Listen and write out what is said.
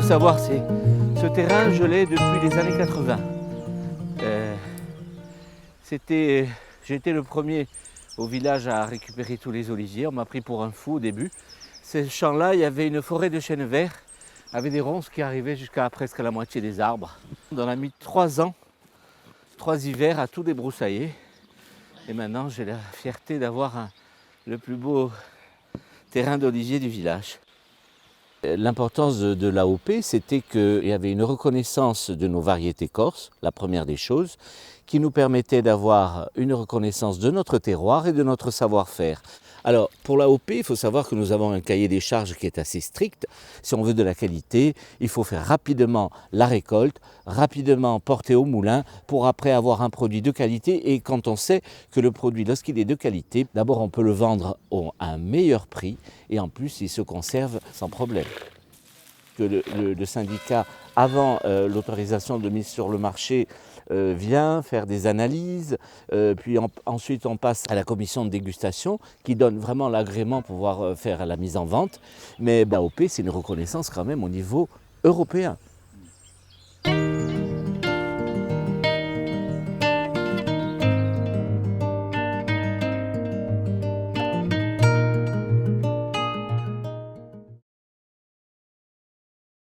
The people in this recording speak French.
savoir, c'est ce terrain, je l'ai depuis les années 80. J'étais le premier au village à récupérer tous les oliviers. On m'a pris pour un fou au début. Ces champs-là, il y avait une forêt de chênes verts avec des ronces qui arrivaient jusqu'à presque la moitié des arbres. On a mis 3 ans, 3 hivers à tout débroussailler. Et maintenant, j'ai la fierté d'avoir le plus beau terrain d'olivier du village. L'importance de l'AOP, c'était qu'il y avait une reconnaissance de nos variétés corses, la première des choses, qui nous permettait d'avoir une reconnaissance de notre terroir et de notre savoir-faire. Alors, pour l'AOP, il faut savoir que nous avons un cahier des charges qui est assez strict. Si on veut de la qualité, il faut faire rapidement la récolte, rapidement porter au moulin pour après avoir un produit de qualité. Et quand on sait que le produit, lorsqu'il est de qualité, d'abord on peut le vendre à un meilleur prix et en plus il se conserve sans problème. Que le syndicat, avant l'autorisation de mise sur le marché, vient faire des analyses, puis ensuite on passe à la commission de dégustation qui donne vraiment l'agrément pour pouvoir faire la mise en vente. Mais l'AOP, c'est une reconnaissance quand même au niveau européen.